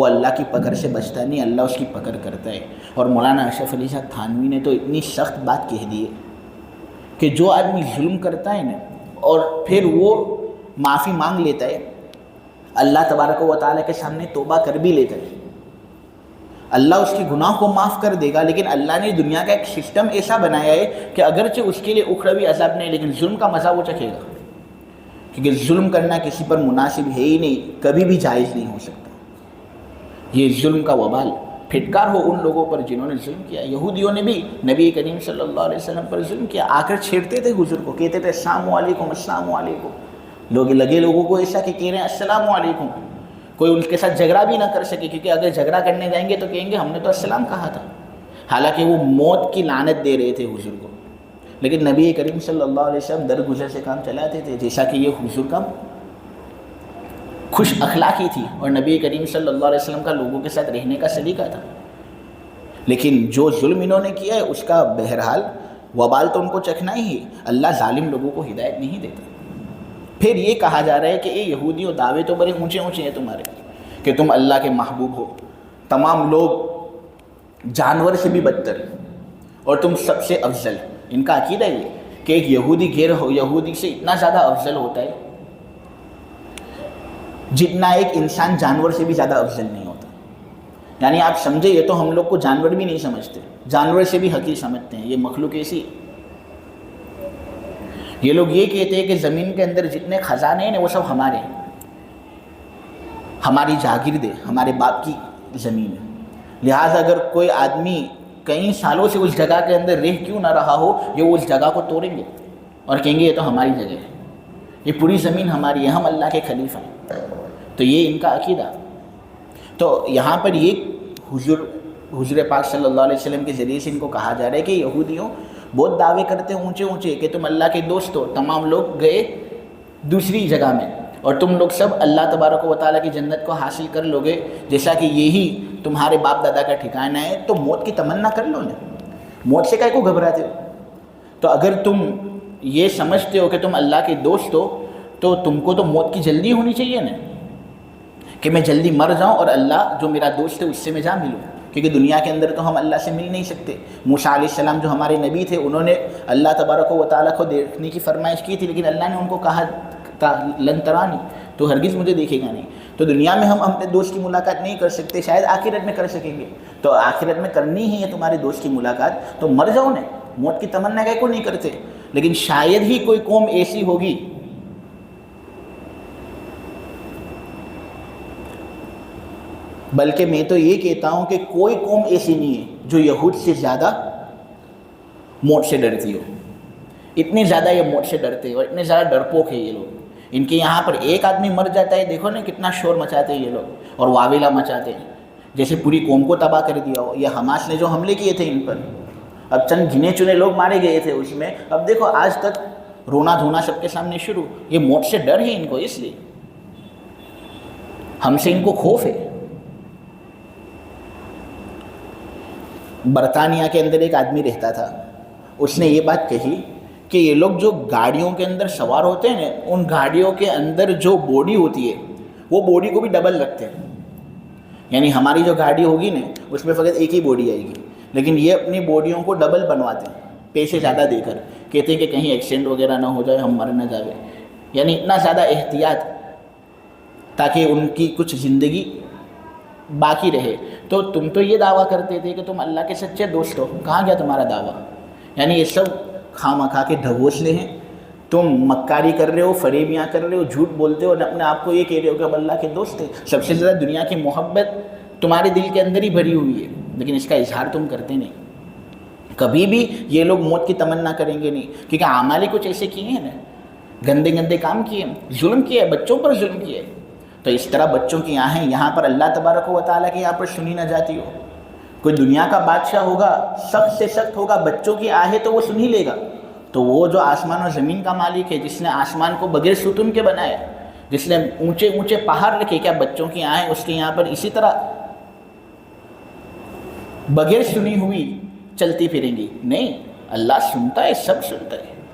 وہ اللہ کی پکڑ سے بچتا نہیں، اللہ اس کی پکڑ کرتا ہے۔ اور مولانا اشرف علی صاحب تھانوی نے تو اتنی سخت بات کہہ دی ہے کہ جو آدمی ظلم کرتا ہے نا اور پھر وہ معافی مانگ لیتا ہے، اللہ تبارک و تعالیٰ کے سامنے توبہ کر بھی لیتا ہے، اللہ اس کی گناہ کو معاف کر دے گا۔ لیکن اللہ نے دنیا کا ایک سسٹم ایسا بنایا ہے کہ اگرچہ اس کے لیے اخروی عذاب نہیں، لیکن ظلم کا مزہ وہ چکھے گا، کیونکہ ظلم کرنا کسی پر مناسب ہے ہی نہیں، کبھی بھی جائز نہیں ہو سکتا۔ یہ ظلم کا وبال پھٹکار ہو ان لوگوں پر جنہوں نے ظلم کیا۔ یہودیوں نے بھی نبی کریم صلی اللہ علیہ وسلم پر ظلم کیا، آ کر چھیڑتے تھے حضور کو، کہتے تھے السلام علیکم السلام علیکم، لوگوں کو ایسا کہ کہہ رہے ہیں السلام علیکم، کوئی ان کے ساتھ جھگڑا بھی نہ کر سکے، کیونکہ اگر جھگڑا کرنے جائیں گے تو کہیں گے ہم نے تو السلام کہا تھا، حالانکہ وہ موت کی لعنت دے رہے تھے حضور کو۔ لیکن نبی کریم صلی اللہ علیہ وسلم درگزر سے کام چلاتے تھے، جیسا کہ یہ حضور کا خوش اخلاقی تھی اور نبی کریم صلی اللہ علیہ وسلم کا لوگوں کے ساتھ رہنے کا سلیقہ تھا۔ لیکن جو ظلم انہوں نے کیا ہے اس کا بہرحال وبال تو ان کو چکھنا ہی ہے، اللہ ظالم لوگوں کو ہدایت نہیں دیتا۔ پھر یہ کہا جا رہا ہے کہ اے یہودیوں، دعوے تو بڑے اونچے اونچے ہیں تمہارے کہ تم اللہ کے محبوب ہو، تمام لوگ جانور سے بھی بدتر اور تم سب سے افضل۔ ان کا عقیدہ یہ کہ ایک یہودی غیر یہودی سے اتنا زیادہ افضل ہوتا ہے جتنا ایک انسان جانور سے بھی زیادہ افضل نہیں ہوتا۔ یعنی آپ سمجھے، یہ تو ہم لوگ کو جانور بھی نہیں سمجھتے، جانور سے بھی حقیر سمجھتے ہیں، یہ مخلوق ایسی ہے۔ یہ لوگ یہ کہتے ہیں کہ زمین کے اندر جتنے خزانے ہیں وہ سب ہمارے ہیں، ہماری جاگیرد ہے، ہمارے باپ کی زمین ہے، لہٰذا اگر کوئی آدمی کئی سالوں سے اس جگہ کے اندر رہ کیوں نہ رہا ہو، یہ وہ اس جگہ کو توڑیں گے اور کہیں گے یہ تو ہماری جگہ ہے، یہ پوری زمین ہماری ہے، ہم اللہ کے خلیفہ ہیں۔ تو یہ ان کا عقیدہ۔ تو یہاں پر یہ حضور پاک صلی اللہ علیہ وسلم کے ذریعے سے ان کو کہا جا رہا ہے کہ یہودیوں بہت دعوے کرتے ہیں اونچے اونچے کہ تم اللہ کے دوست ہو، تمام لوگ گئے دوسری جگہ میں اور تم لوگ سب اللہ تبارک و تعالیٰ کی جنت کو حاصل کر لو گے، جیسا کہ یہی تمہارے باپ دادا کا ٹھکانہ ہے، تو موت کی تمنا کر لو نا، موت سے کائے کو گھبراتے ہو؟ تو اگر تم یہ سمجھتے ہو کہ تم اللہ کے دوست ہو تو تم کو تو موت کی جلدی ہونی چاہیے نا، کہ میں جلدی مر جاؤں اور اللہ جو میرا دوست ہے اس سے میں جا ملوں، کیونکہ دنیا کے اندر تو ہم اللہ سے مل نہیں سکتے۔ موسیٰ علیہ السلام جو ہمارے نبی تھے، انہوں نے اللہ تبارک و تعالیٰ کو دیکھنے کی فرمائش کی تھی، لیکن اللہ نے ان کو کہا تھا لن ترانی، تو ہرگز مجھے دیکھے گا نہیں۔ تو دنیا میں ہم اپنے دوست کی ملاقات نہیں کر سکتے، شاید آخرت میں کر سکیں گے، تو آخرت میں کرنی ہی ہے تمہارے دوست کی ملاقات، تو مر جاؤ نا، موت کی تمنا کائے کو نہیں کرتے۔ لیکن شاید ہی کوئی قوم ایسی ہوگی بلکہ میں تو یہ کہتا ہوں کہ کوئی قوم ایسی نہیں ہے جو یہود سے زیادہ موت سے ڈرتی ہو، اتنے زیادہ یہ موت سے ڈرتے ہیں اور اتنے زیادہ ڈرپوک ہے یہ لوگ۔ ان کے یہاں پر ایک آدمی مر جاتا ہے، دیکھو نا کتنا شور مچاتے ہیں یہ لوگ اور واویلا مچاتے ہیں، جیسے پوری قوم کو تباہ کر دیا ہو۔ یہ حماس نے جو حملے کیے تھے ان پر، اب چند گنے چنے لوگ مارے گئے تھے اس میں، اب دیکھو آج تک رونا دھونا سب کے سامنے شروع۔ یہ موت سے ڈر ہے ان کو، اس لیے ہم سے ان کو خوف ہے۔ برطانیہ کے اندر ایک آدمی رہتا تھا، اس نے یہ بات کہی کہ یہ لوگ جو گاڑیوں کے اندر سوار ہوتے ہیں نا، ان گاڑیوں کے اندر جو باڈی ہوتی ہے وہ باڈی کو بھی ڈبل رکھتے ہیں، یعنی ہماری جو گاڑی ہوگی نا اس میں فقط ایک ہی باڈی آئے گی، لیکن یہ اپنی باڈیوں کو ڈبل بنواتے ہیں پیسے زیادہ دے کر، کہتے ہیں کہ کہیں ایکسیڈنٹ وغیرہ نہ ہو جائے، ہم مر نہ جائے، یعنی اتنا زیادہ احتیاط تاکہ ان کی کچھ زندگی باقی رہے۔ تو تم تو یہ دعویٰ کرتے تھے کہ تم اللہ کے سچے دوست ہو، کہاں گیا تمہارا دعویٰ؟ یعنی یہ سب خواہ مخواہ کے ڈھگوسلے ہیں، تم مکاری کر رہے ہو، فریبیاں کر رہے ہو، جھوٹ بولتے ہو اور اپنے آپ کو یہ کہہ رہے ہو کہ ہم اللہ کے دوست ہیں۔ سب سے زیادہ دنیا کی محبت تمہارے دل کے اندر ہی بھری ہوئی ہے، لیکن اس کا اظہار تم کرتے نہیں۔ کبھی بھی یہ لوگ موت کی تمنا کریں گے نہیں، کیونکہ اعمال کچھ ایسے کیے ہیں نا، گندے گندے کام کیے، ظلم کیا ہے، بچوں پر ظلم کیا ہے۔ تو اس طرح بچوں کی آہیں یہاں پر اللہ تبارک و تعالیٰ کے یہاں پر سنی نہ جاتی ہو۔ کوئی دنیا کا بادشاہ ہوگا، سخت سے سخت ہوگا، بچوں کی آہیں تو وہ سن ہی لے گا۔ تو وہ جو آسمان اور زمین کا مالک ہے، جس نے آسمان کو بغیر ستون کے بنایا، جس نے اونچے اونچے پہاڑ رکھے، کیا بچوں کی آہیں اس کے یہاں پر اسی طرح بغیر سنی ہوئی چلتی پھریں گی؟ نہیں، اللہ سنتا ہے، سب سنتا ہے۔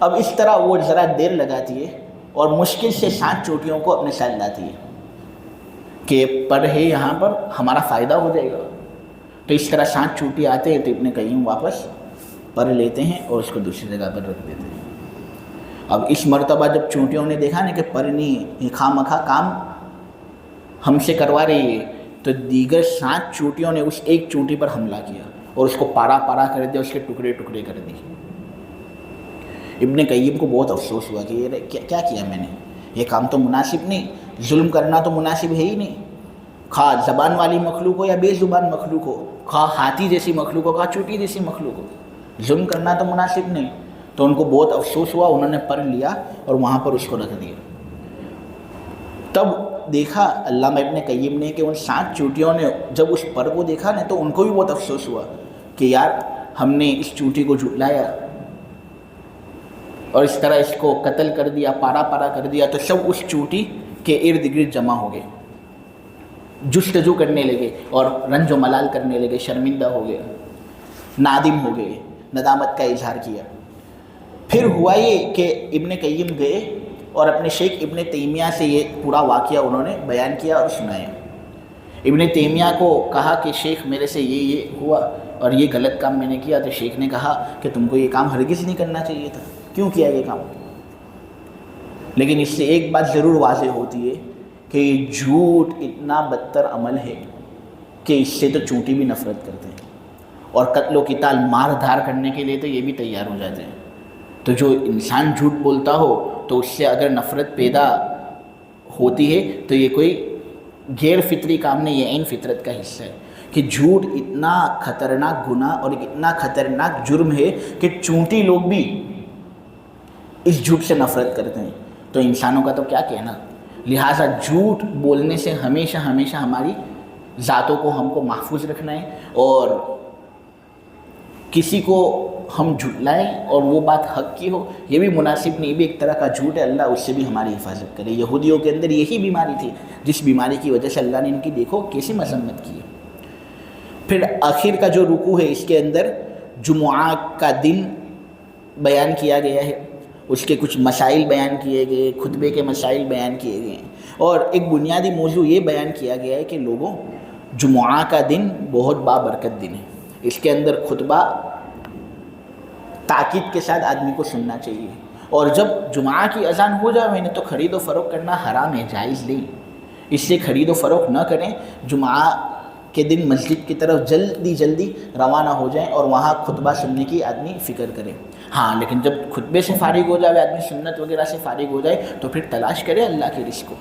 اب اس طرح وہ ذرا دیر لگاتی ہے اور مشکل سے 7 چوٹیوں کو اپنے ساتھ لاتی ہے کہ پر ہے یہاں پر ہمارا فائدہ ہو جائے گا. تو اس طرح 7 چوٹی آتے ہیں تو ابن قیم واپس پر لیتے ہیں اور اس کو دوسری جگہ پر رکھ دیتے ہیں. اب اس مرتبہ جب چونٹیوں نے دیکھا نا کہ پر نہیں ہے، یہ خواہ مخواہ کام ہم سے کروا رہی ہے، تو دیگر 7 چونٹیوں نے اس ایک چونٹی پر حملہ کیا اور اس کو پارا پارا کر دیا، اس کے ٹکڑے ٹکڑے کر دیے. ابن قیم کو بہت افسوس ہوا کہ یہ کیا کیا میں نے، یہ کام تو مناسب نہیں، ظلم کرنا تو مناسب ہے ہی نہیں، خواہ زبان والی مخلوق ہو یا بے زبان مخلوق ہو، خواہ ہاتھی جیسی مخلوق ہو خواہ چوٹی جیسی مخلوق ہو، ظلم کرنا تو مناسب نہیں. تو ان کو بہت افسوس ہوا، انہوں نے پر لیا اور وہاں پر اس کو رکھ دیا. تب دیکھا علامہ ابن قیم نے کہ ان 7 چوٹیوں نے جب اس پر کو دیکھا نا تو ان کو بھی بہت افسوس ہوا کہ یار ہم نے اس چوٹی کو جھٹلایا اور اس طرح اس کو قتل کر دیا، پارا پارا کر دیا. تو سب اس چوٹی کے ارد گرد جمع ہو گئے، جستجو کرنے لگے اور رنج و ملال کرنے لگے، شرمندہ ہو گئے، نادم ہو گئے، ندامت کا اظہار کیا. پھر ہوا یہ کہ ابن قیم گئے اور اپنے شیخ ابن تیمیہ سے یہ پورا واقعہ انہوں نے بیان کیا اور سنایا. ابن تیمیہ کو کہا کہ شیخ میرے سے یہ ہوا اور یہ غلط کام میں نے کیا. تو شیخ نے کہا کہ تم کو یہ کام ہرگز نہیں کرنا چاہیے تھا، کیوں کیا یہ کام؟ لیکن اس سے ایک بات ضرور واضح ہوتی ہے کہ یہ جھوٹ اتنا بدتر عمل ہے کہ اس سے تو چونٹی بھی نفرت کرتے ہیں اور قتل و قتال مار دھار کرنے کے لیے تو یہ بھی تیار ہو جاتے ہیں. تو جو انسان جھوٹ بولتا ہو تو اس سے اگر نفرت پیدا ہوتی ہے تو یہ کوئی غیر فطری کام نہیں، یہ عین فطرت کا حصہ ہے کہ جھوٹ اتنا خطرناک گناہ اور اتنا خطرناک جرم ہے کہ چونٹی لوگ بھی اس جھوٹ سے نفرت کرتے ہیں، تو انسانوں کا تو کیا کہنا. لہٰذا جھوٹ بولنے سے ہمیشہ ہمیشہ ہماری ذاتوں کو ہم کو محفوظ رکھنا ہے، اور کسی کو ہم جھٹلائیں اور وہ بات حق کی ہو یہ بھی مناسب نہیں، یہ بھی ایک طرح کا جھوٹ ہے. اللہ اس سے بھی ہماری حفاظت کرے. یہودیوں کے اندر یہی بیماری تھی جس بیماری کی وجہ سے اللہ نے ان کی دیکھو کیسی مذمت کی ہے. پھر آخر کا جو رکوع ہے اس کے اندر جمعہ کا دن بیان کیا گیا ہے، اس کے کچھ مسائل بیان کیے گئے، خطبے کے مسائل بیان کیے گئے ہیں، اور ایک بنیادی موضوع یہ بیان کیا گیا ہے کہ لوگوں جمعہ کا دن بہت بابرکت دن ہے. اس کے اندر خطبہ تاکید کے ساتھ آدمی کو سننا چاہیے، اور جب جمعہ کی اذان ہو جائے تو خرید و فروخت کرنا حرام ہے، جائز نہیں. اس سے خرید و فروخت نہ کریں، جمعہ کے دن مسجد کی طرف جلدی روانہ ہو جائیں اور وہاں خطبہ سننے کی آدمی فکر کرے. ہاں لیکن جب خطبے سے فارغ ہو جائے، آدمی سنت وغیرہ سے فارغ ہو جائے تو پھر تلاش کرے اللہ کے رزق کو.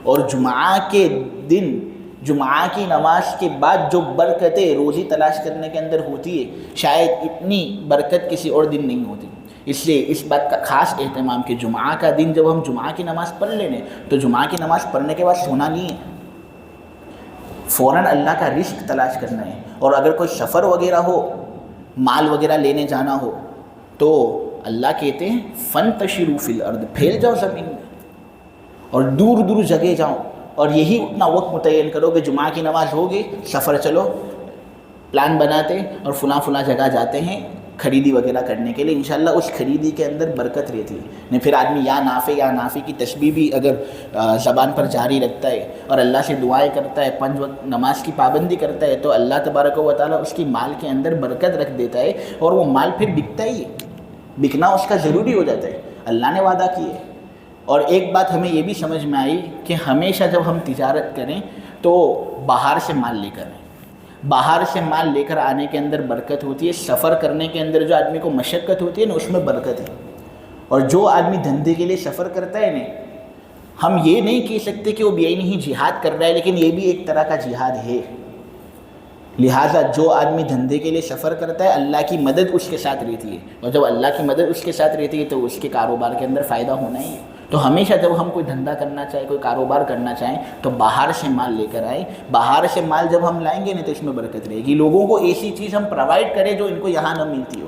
اور جمعہ کے دن جمعہ کی نماز کے بعد جو برکتیں روزی تلاش کرنے کے اندر ہوتی ہے شاید اتنی برکت کسی اور دن نہیں ہوتی. اس لیے اس بات کا خاص اہتمام کہ جمعہ کا دن جب ہم جمعہ کی نماز پڑھ لیں تو جمعہ کی نماز پڑھنے کے بعد سونا نہیں ہے، فوراً اللہ کا رزق تلاش کرنا ہے. اور اگر کوئی سفر وغیرہ ہو، مال وغیرہ لینے جانا ہو تو اللہ کہتے ہیں فانتشروا فی الارض، پھیل جاؤ زمین میں اور دور دور جگہ جاؤ، اور یہی اتنا وقت متعین کرو کہ جمعہ کی نماز ہوگی سفر چلو، پلان بناتے اور فلاں جگہ جاتے ہیں خریدی وغیرہ کرنے کے لیے. انشاءاللہ اس خریدی کے اندر برکت رہتی ہے. نہیں پھر آدمی یا نافع کی تسبیح بھی اگر زبان پر جاری رکھتا ہے اور اللہ سے دعائیں کرتا ہے، 5 وقت نماز کی پابندی کرتا ہے، تو اللہ تبارک و تعالیٰ اس کی مال کے اندر برکت رکھ دیتا ہے، اور وہ مال پھر بکتا ہی ہے، بکنا اس کا ضروری ہو جاتا ہے. اللہ نے وعدہ کیے. اور ایک بات ہمیں یہ بھی سمجھ میں آئی کہ ہمیشہ جب ہم تجارت کریں تو باہر سے مال لے کر آئیں. باہر سے مال لے کر آنے کے اندر برکت ہوتی ہے. سفر کرنے کے اندر جو آدمی کو مشقت ہوتی ہے نا، اس میں برکت ہے. اور جو آدمی دھندے کے لیے سفر کرتا ہے نا، ہم یہ نہیں کہہ سکتے کہ وہ بے عینی جہاد کر رہا ہے، لیکن یہ بھی ایک طرح کا جہاد ہے. لہٰذا جو آدمی دھندے کے لیے سفر کرتا ہے اللہ کی مدد اس کے ساتھ رہتی ہے، اور جب اللہ کی مدد اس کے ساتھ رہتی ہے تو اس کے کاروبار کے اندر فائدہ ہونا ہی ہے. تو ہمیشہ جب ہم کوئی دھندا کرنا چاہیں، کوئی کاروبار کرنا چاہیں تو باہر سے مال لے کر آئیں. باہر سے مال جب ہم لائیں گے نا تو اس میں برکت رہے گی. لوگوں کو ایسی چیز ہم پرووائڈ کریں جو ان کو یہاں نہ ملتی ہو.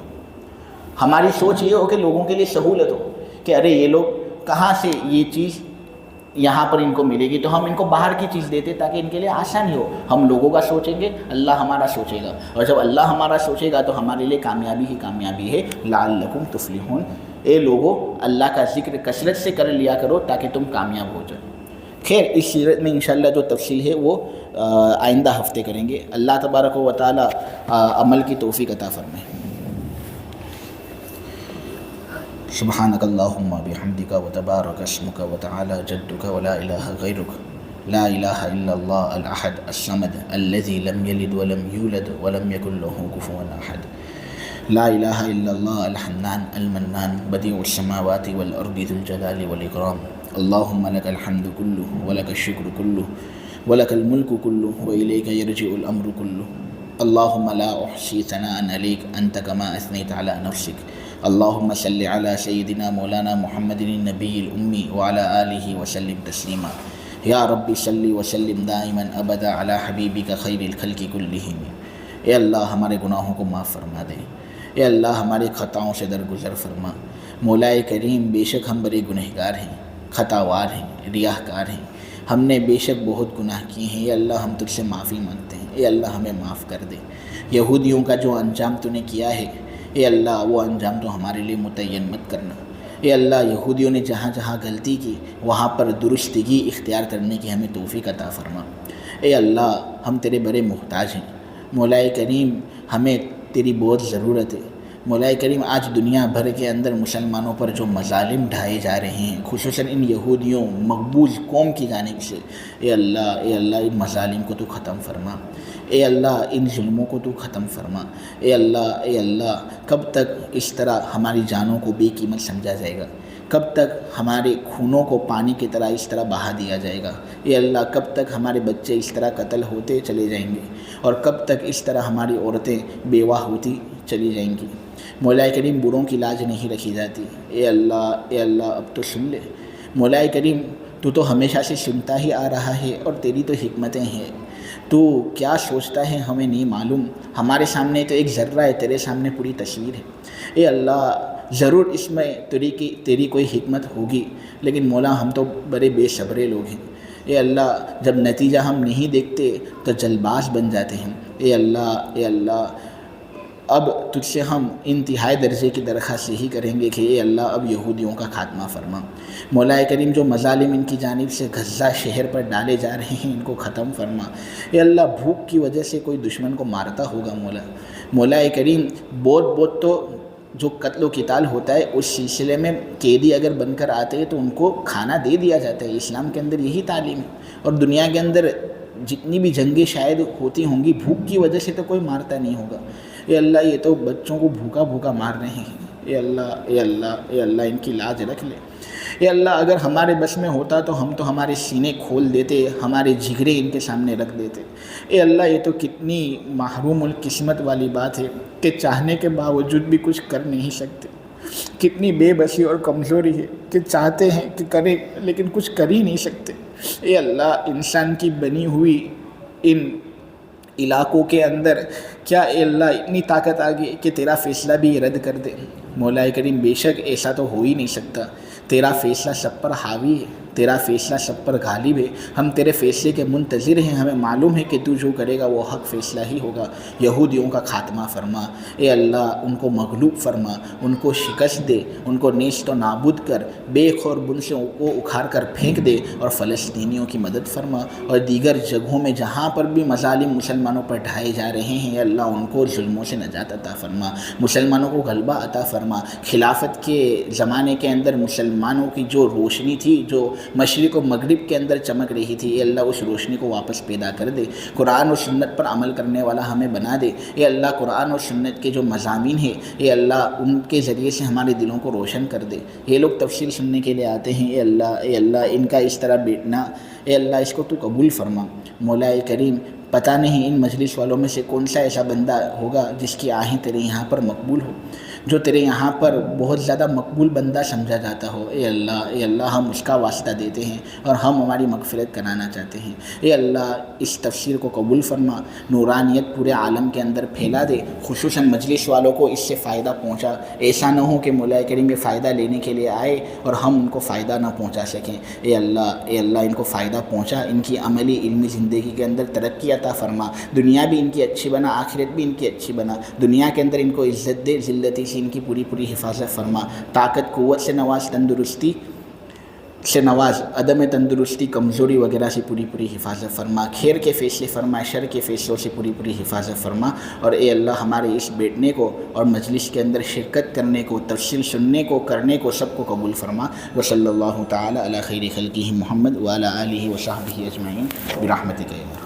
ہماری سوچ یہ ہو کہ لوگوں کے لیے سہولت ہو کہ ارے یہ لوگ کہاں سے یہ چیز یہاں پر ان کو ملے گی، تو ہم ان کو باہر کی چیز دیتے تاکہ ان کے لیے آسانی ہو. ہم لوگوں کا سوچیں گے، اللہ ہمارا سوچے گا، اور جب اللہ ہمارا سوچے گا تو ہمارے لیے کامیابی ہی کامیابی ہے. لعلکم تفلحون. اے لوگوں اللہ کا ذکر کثرت سے کر لیا کرو تاکہ تم کامیاب ہو جاؤ۔ خیر اس سیرت میں انشاءاللہ جو تفصیل ہے وہ آئندہ ہفتے کریں گے۔ اللہ تبارک و تعالی عمل کی توفیق عطا فرمائے۔ سبحانک اللہم بحمدک وتبارک اسمک وتعالی جدک ولا الہ غیرک لا الہ الا اللہ الاحد الصمد الذی لم یلد ولم یولد ولم یکن له کفوا احد لا الہ الا اللہ الحنان المنان بدیع السماوات والارض ذو الجلال والاکرام اللہم لک الحمد کلہ ولک الشکر کلہ ولک الملک کلہ وإلیک یرجع الامر کلہ اللہم لا احصی ثناء علیک انت کما اثنیت علی نفسک اللہم صل علی سیدنا مولانا محمد النبی الامی وعلی آلہ وسلم تسلیما یا رب صلی وسلم دائما ابدا علی حبیبک خیر الخلق کلہم۔ اے اللہ ہمارے گناہوں کو معاف فرما دے، اے اللہ ہمارے خطاؤں سے درگزر فرما۔ مولا کریم بے شک ہم بڑے گنہگار ہیں، خطاوار ہیں، ریاہ کار ہیں، ہم نے بے شک بہت گناہ کیے ہیں۔ اے اللہ ہم تجھ سے معافی مانگتے ہیں، اے اللہ ہمیں معاف کر دے۔ یہودیوں کا جو انجام تو نے کیا ہے اے اللہ وہ انجام تو ہمارے لیے متعین مت کرنا۔ اے اللہ یہودیوں نے جہاں جہاں غلطی کی وہاں پر درستگی اختیار کرنے کی ہمیں توفیق عطا فرما۔ اے اللہ ہم تیرے بڑے محتاج ہیں، مولا کریم ہمیں تیری بہت ضرورت ہے۔ مولا کریم آج دنیا بھر کے اندر مسلمانوں پر جو مظالم ڈھائے جا رہے ہیں خصوصاً ان یہودیوں مقبوض قوم کی جانب سے، اے اللہ ان مظالم کو تو ختم فرما، اے اللہ ان ظلموں کو تو ختم فرما۔ اے اللہ کب تک اس طرح ہماری جانوں کو بے قیمت سمجھا جائے گا؟ کب تک ہمارے خونوں کو پانی کی طرح اس طرح بہا دیا جائے گا؟ اے اللہ کب تک ہمارے بچے اس طرح قتل ہوتے چلے جائیں گے اور کب تک اس طرح ہماری عورتیں بیوہ ہوتی چلی جائیں گی؟ مولا کریم بروں کی لاج نہیں رکھی جاتی۔ اے اللہ اب تو سن لے۔ مولا کریم تو ہمیشہ سے سنتا ہی آ رہا ہے اور تیری تو حکمتیں ہیں، تو کیا سوچتا ہے ہمیں نہیں معلوم۔ ہمارے سامنے تو ایک ذرہ ہے، تیرے سامنے پوری تصویر ہے۔ اے اللہ ضرور اس میں تیری کوئی حکمت ہوگی، لیکن مولا ہم تو بڑے بے صبرے لوگ ہیں۔ اے اللہ جب نتیجہ ہم نہیں دیکھتے تو جلد باز بن جاتے ہیں۔ اے اللہ اب تجھ سے ہم انتہائی درجے کی درخواست یہی کریں گے کہ اے اللہ اب یہودیوں کا خاتمہ فرما۔ مولا کریم جو مظالم ان کی جانب سے غزہ شہر پر ڈالے جا رہے ہیں ان کو ختم فرما۔ اے اللہ بھوک کی وجہ سے کوئی دشمن کو مارتا ہوگا مولا کریم بہت تو جو قتل و قتال ہوتا ہے اس سلسلے میں قیدی اگر بن کر آتے ہیں تو ان کو کھانا دے دیا جاتا ہے۔ اسلام کے اندر یہی تعلیم ہے، اور دنیا کے اندر جتنی بھی جنگیں شاید ہوتی ہوں گی بھوک کی وجہ سے تو کوئی مارتا نہیں ہوگا۔ اے اللہ یہ تو بچوں کو بھوکا مار رہے ہیں۔ اے اللہ ان کی لاج رکھ لے۔ اے اللہ اگر ہمارے بس میں ہوتا تو ہم تو ہمارے سینے کھول دیتے، ہمارے جگرے ان کے سامنے رکھ دیتے۔ اے اللہ یہ تو کتنی محروم القسمت والی بات ہے کہ چاہنے کے باوجود بھی کچھ کر نہیں سکتے۔ کتنی بے بسی اور کمزوری ہے کہ چاہتے ہیں کہ کریں لیکن کچھ کر ہی نہیں سکتے۔ اے اللہ انسان کی بنی ہوئی ان علاقوں کے اندر کیا اے اللہ اتنی طاقت آ گئی کہ تیرا فیصلہ بھی رد کر دے؟ مولا کریم بے شک ایسا تو ہو ہی نہیں سکتا، تیرا فیصلہ سب پر حاوی ہے، تیرا فیصلہ سب پر غالب ہے۔ ہم تیرے فیصلے کے منتظر ہیں، ہمیں معلوم ہے کہ تو جو کرے گا وہ حق فیصلہ ہی ہوگا۔ یہودیوں کا خاتمہ فرما اے اللہ، ان کو مغلوب فرما، ان کو شکست دے، ان کو نیست و نابود کر، بے خور بن سے کو اکھاڑ کر پھینک دے، اور فلسطینیوں کی مدد فرما، اور دیگر جگہوں میں جہاں پر بھی مظالم مسلمانوں پر ڈھائے جا رہے ہیں اے اللہ ان کو ظلموں سے نجات عطا فرما، مسلمانوں کو غلبہ عطا فرما۔ خلافت کے زمانے کے اندر مسلمانوں کی جو روشنی تھی، جو مشرق و مغرب کے اندر چمک رہی تھی، اے اللہ اس روشنی کو واپس پیدا کر دے، قرآن و سنت پر عمل کرنے والا ہمیں بنا دے۔ اے اللہ قرآن و سنت کے جو مضامین ہیں اے اللہ ان کے ذریعے سے ہمارے دلوں کو روشن کر دے۔ یہ لوگ تفسیر سننے کے لیے آتے ہیں، اے اللہ ان کا اس طرح بیٹھنا اے اللہ اس کو تو قبول فرما۔ مولا کریم پتہ نہیں ان مجلس والوں میں سے کون سا ایسا بندہ ہوگا جس کی آہیں تیرے یہاں پر مقبول ہو، جو تیرے یہاں پر بہت زیادہ مقبول بندہ سمجھا جاتا ہو۔ اے اللہ ہم اس کا واسطہ دیتے ہیں اور ہم ہماری مغفرت کرانا چاہتے ہیں۔ اے اللہ اس تفسیر کو قبول فرما، نورانیت پورے عالم کے اندر پھیلا دے، خصوصاً مجلس والوں کو اس سے فائدہ پہنچا۔ ایسا نہ ہو کہ مولا کریم یہ فائدہ لینے کے لیے آئے اور ہم ان کو فائدہ نہ پہنچا سکیں۔ اے اللہ ان کو فائدہ پہنچا، ان کی عملی علمی زندگی کے اندر ترقی عطا فرما، دنیا بھی ان کی اچھی بنا، آخرت بھی ان کی اچھی بنا، دنیا کے اندر ان کو عزت دے، ذلت سے ان کی پوری پوری حفاظت فرما، طاقت قوت سے نواز، تندرستی سے نواز، عدم تندرستی کمزوری وغیرہ سے پوری پوری حفاظت فرما، خیر کے فیصلے فرما، شر کے فیصلوں سے پوری پوری حفاظت فرما، اور اے اللہ ہمارے اس بیٹھنے کو اور مجلس کے اندر شرکت کرنے کو، تفسیر سننے کو، کرنے کو سب کو قبول فرما۔ وصلی اللہ تعالی علی خیر خلقہ محمد وعلی آلہ وصحبہ اجمعین برحمتک یا